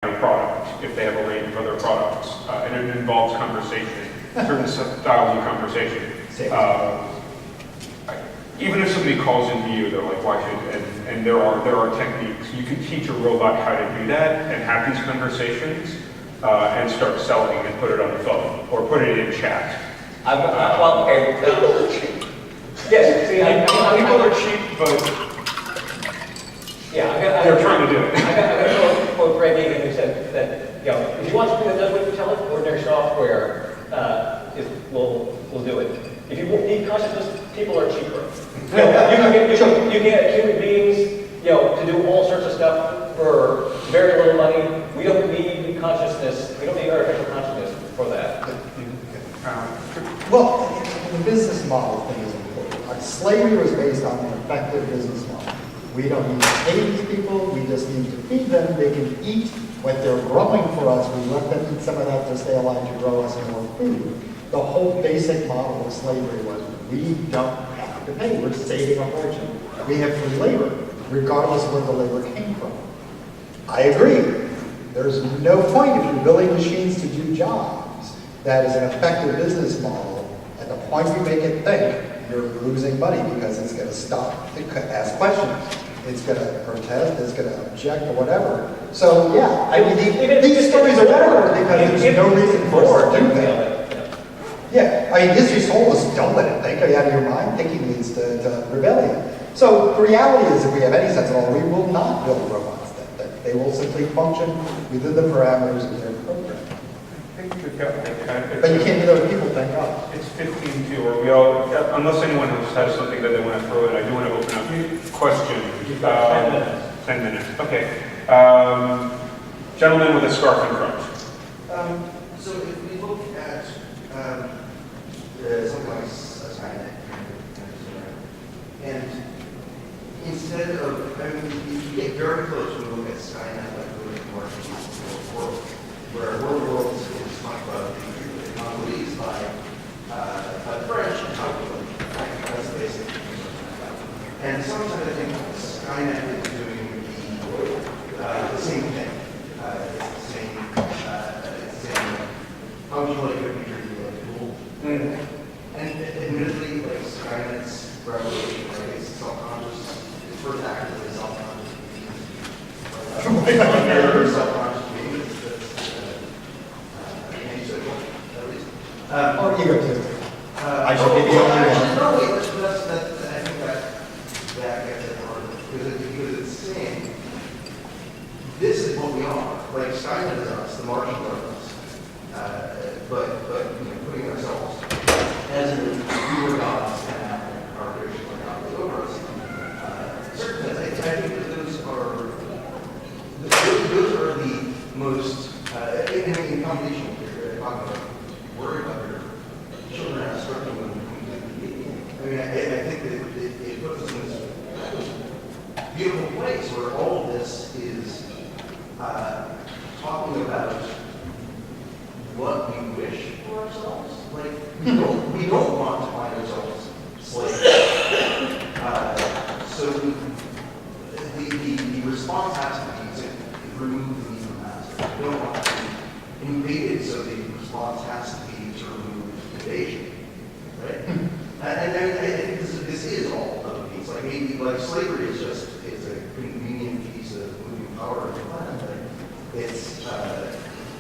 product if they have a range of other products, and it involves conversation, certain styles of conversation. Even if somebody calls into you, they're like, why should, and there are techniques. You can teach a robot how to do that and have these conversations and start selling and put it on the phone or put it in chat. Well, okay. People are cheap. Yes, see, People are cheap, but yeah, they're trying to do it. I got a quote Greg Egan who said that, you know, if you want something that does what you tell it, ordinary software will do it. If you need consciousness, people are cheaper. You know, you get human beings, you know, to do all sorts of stuff for very little money. We don't need consciousness. We don't need artificial consciousness for that. Well, the business model thing is important. Slavery was based on an effective business model. We don't need to pay these people, we just need to feed them. They can eat what they're growing for us. We let them eat some of that to stay alive to grow us more food. The whole basic model of slavery was we don't have to pay. We're saving a fortune. We have free labor, regardless of where the labor came from. I agree. There's no point if you're building machines to do jobs that is an effective business model. At the point you make it think, you're losing money because it's going to stop to ask questions. It's going to protest, it's going to object or whatever. So yeah, I mean, these stories are better because there's no reason for us to do that. Yeah, I mean, history's told us don't let it think. Are you out of your mind? Thinking leads to rebellion. So the reality is, if we have any sense at all, we will not build robots that think. They will simply function within the parameters of their program. But you can't do that with people, thank God. It's 15 to, or we all, unless anyone else has something that they want to throw in, I do want to open up question. 10 minutes. 10 minutes, okay. Gentleman with a scarf and crutch. So if we look at something like Skynet, and instead of, I mean, you get very close when we look at Skynet, like we look at Martian world, where world is talked about the anomalies by the French and Calculus. That's the basic. And sometimes I think Skynet is doing the same thing. It's the same functional tool. And admittedly, like Skynet's revelation, like it's self-conscious. It's first actively self-conscious. Self-conscious being Or egotistic. I should be the only one. No, wait, I think that gets at the heart of it. Because it's saying, this is what we are. Like Skynet is us, the Martians are us. But you know, putting ourselves as in we were gods and our creation were gods over us. Certain things, I think that those are the most, in combination with your talking about worry about your children are struggling when I mean, I think that it puts us in this beautiful place where all of this is talking about what we wish for ourselves. Like we don't want to find ourselves slaves. So the response has to be to remove the need for master. We don't want to be invaded, so the response has to be to remove invasion, right? And I think this is all of a piece. Like maybe like slavery is a convenient piece of moving power in the planet. Right? It's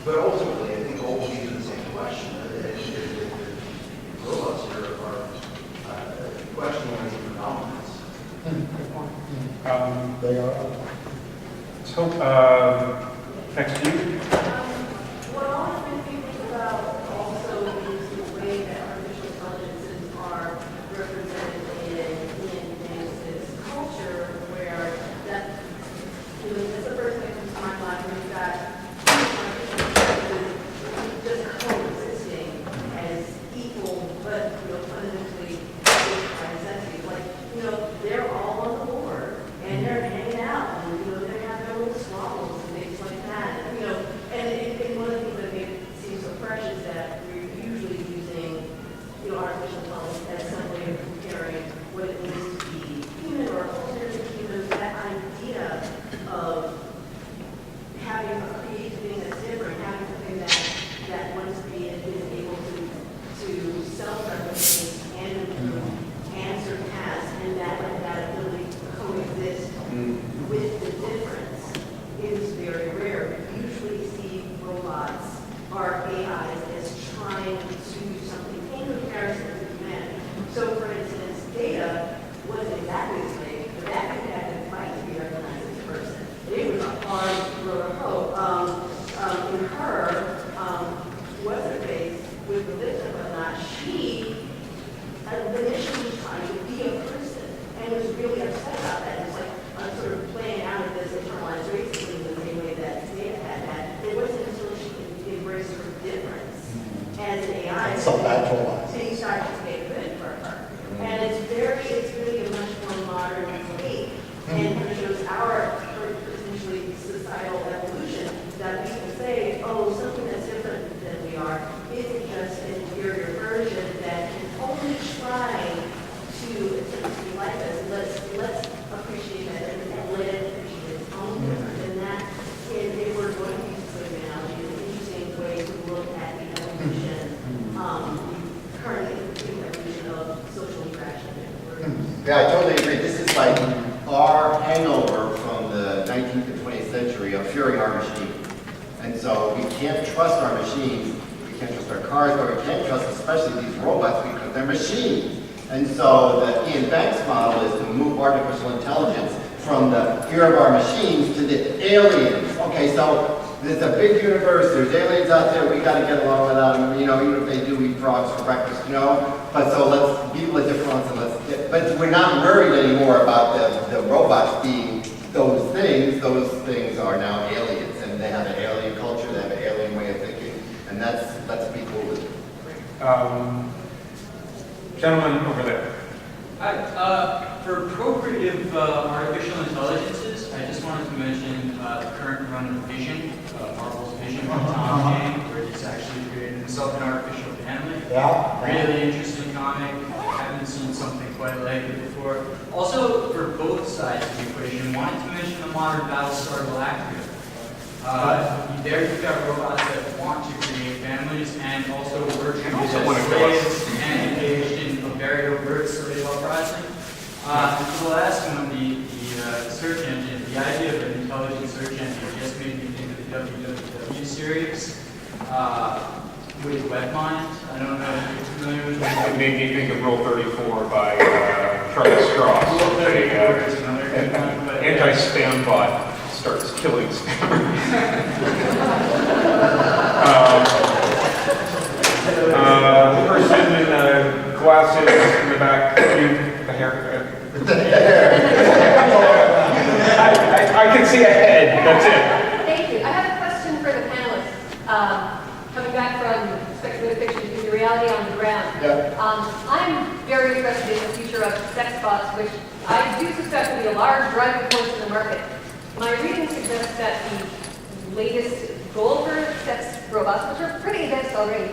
but ultimately I think all lead to the same question. Robots here are questioning our dominance. They are. So next to you. What I've been thinking about also is the way that artificial intelligences are represented in this culture where that, you know, that's the first thing that comes to my mind when you've got artificial intelligences just coexisting as equal, but, you know, fundamentally by necessity. Like, you know, they're all on the board and they're hanging out and, you know, they have their little squabbles and things like that. And, you know, self-actualized. being started to get good for her. And it's really a much more modern take. And it shows our potentially societal evolution that we can say, oh, something that's different than we are isn't just an inferior version that can only try to attempt to be like us. Let's appreciate it and let it appreciate its own difference. And that, if we're going to use this analogy, is an interesting way to look at the evolution, current evolution of social interaction. Yeah, I totally agree. This is like our hangover from the 19th and 20th century of fearing our machine. And so we can't trust our machines, we can't trust our cars, but we can't trust especially these robots because they're machines. And so the Ian Banks model is to move artificial intelligence from the fear of our machines to the aliens. Okay, so there's a big universe, there's aliens out there, we gotta get along with them, you know, even if they do eat frogs for breakfast, you know? But so let's be different and but we're not worried anymore about the robots being those things are now aliens, and they have an alien culture, they have an alien way of thinking, and let's be cool with it. Gentleman over there. Hi. For procreative artificial intelligences, I just wanted to mention the current run of Vision, Marvel's Vision from Tom Chiang, where he's actually created himself an artificial family. Yeah. Really interesting comic. I haven't seen something quite like it before. Also, for both sides of the equation, wanted to mention the modern Battlestar Galactica. There you've got robots that want to create families and also were treated as slaves and engaged in a very overt social uprising. And for the last one, the search engine, the idea of an intelligent search engine just made me think of the www series with WebMind. I don't know if you're familiar with that. It made me think of Rule 34 by Charles Strauss. Rule 34 is another good one, but Anti-spam bot starts killing spammers. The person in the glasses in the back, the hair. I can see a head, that's it. Thank you. I have a question for the panelists. Coming back from speculative fiction to the reality on the ground. Yeah. I'm very interested in the future of sex bots, which I do suspect will be a large driving force in the market. My reading suggests that the latest goal for sex robots, which are pretty advanced already,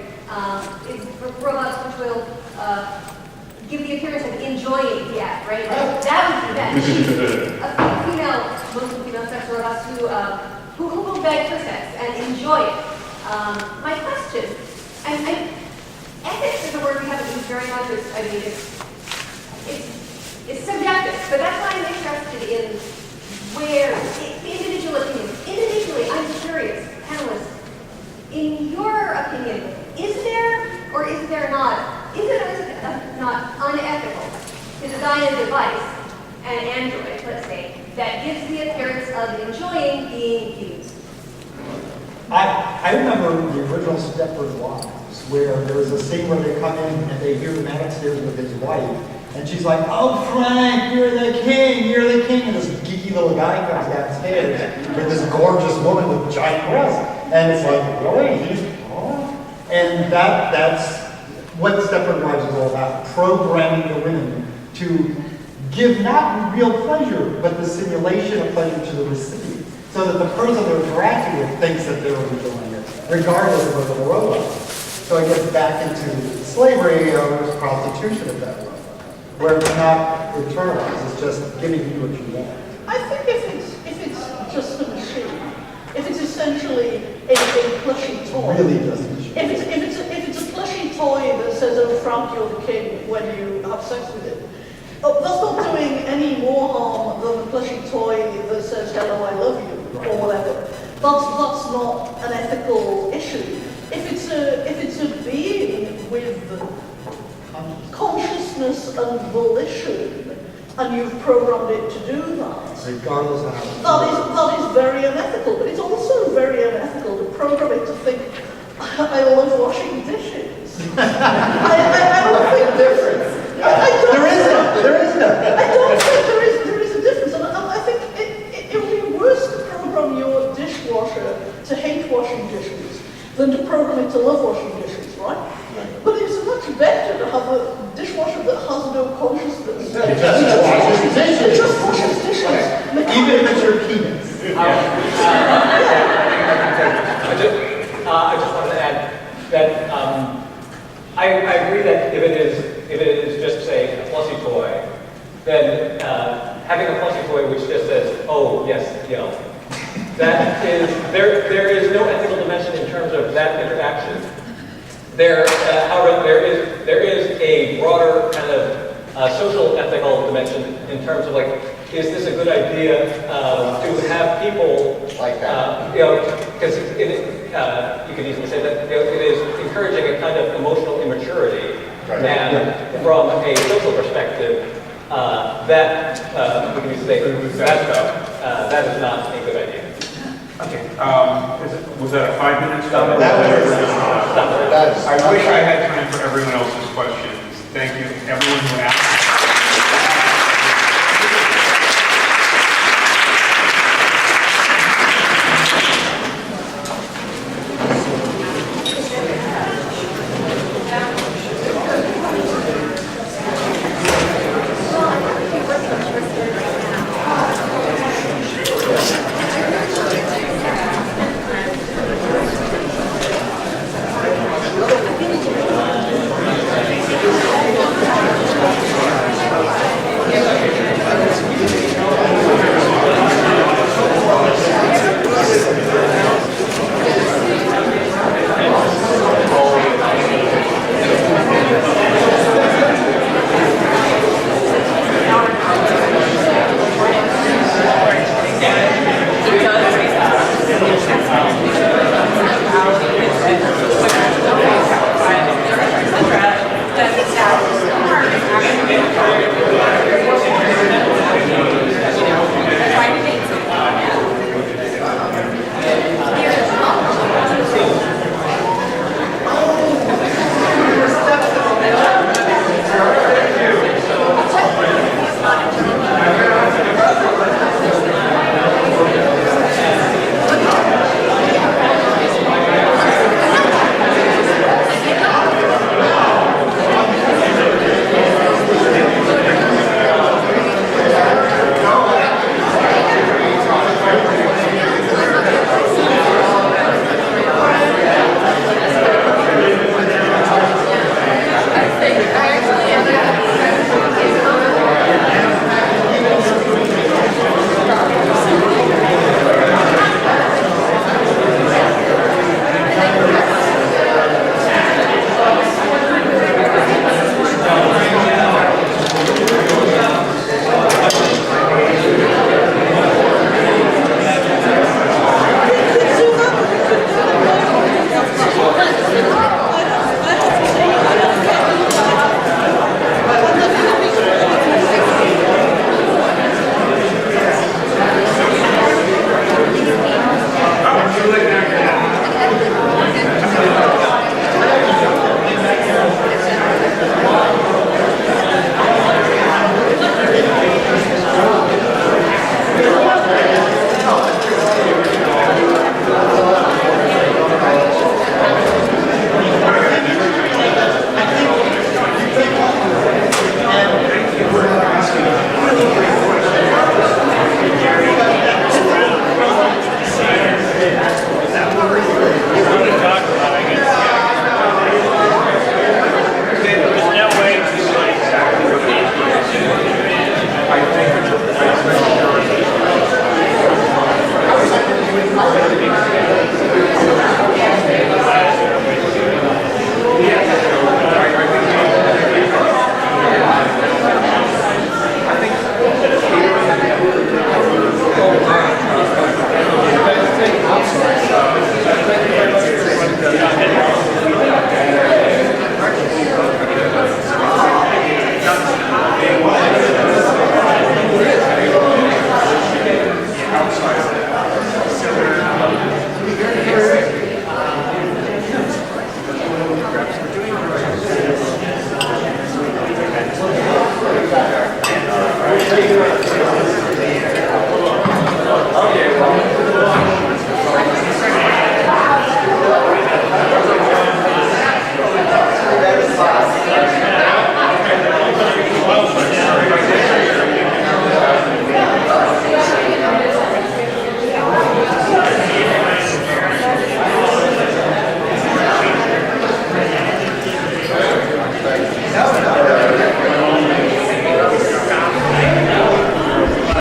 is for robots which will give the appearance of enjoying the act, right? That would be that. Mostly female sex robots who will beg for sex and enjoy it. My question, and ethics is a word we haven't used very much. It's subjective, but that's why I'm interested in where individual opinions. Individually, I'm curious, panelists, in your opinion, is there or is there not? Is it or is it not unethical to design a device, an android, let's say, that gives the appearance of enjoying being used? I remember the original Stepford Wives, where there was a scene where they come in and they hear the man upstairs with his wife, and she's like, "Oh, Frank, you're the king, you're the king." And this geeky little guy comes downstairs with this gorgeous woman with giant breasts. And it's like, really? And that's what Stepford Wives is all about, programming the women to give not real pleasure, but the simulation of pleasure to the recipient, so that the person they're interacting with thinks that they're enjoying it, regardless of whether they're robots. So it gets back into slavery or prostitution at that level, where it's not internalized, it's just giving you what you want. I think if it's just a machine, if it's essentially a plushy toy, Really doesn't. if it's a plushy toy that says, "Oh, Frank, you're the king," when you have sex with it, that's not doing any more harm than the plushy toy that says, "Hello, I love you," or whatever. That's not an ethical issue. If it's a being with consciousness and volition, and you've programmed it to do that, Regardless of how that is very unethical. But it's also very unethical to program it to think, "I love washing dishes." I don't think difference. There is no. I don't think there is a difference, and I think it would be worse to program your dishwasher to hate washing dishes than to program it to love washing dishes, right? But it's much better to have a dishwasher that has no consciousness. It just washes It dishes. just washes dishes. Even if it's your penis. I just wanted to add that I agree that if it is just say a fluffy toy, then having a fluffy toy which just says, oh yes, you know, that is there is no ethical dimension in terms of that interaction. However, there is a broader kind of social ethical dimension in terms of like, is this a good idea to have people Like that. you know, because you could easily say that it is encouraging a kind of emotional immaturity, Right. and from a social perspective, that we can say that is not a good idea. Okay, was that a 5 minute stop? That was- That's- I wish I had time for everyone else's questions. Thank you, everyone who asked.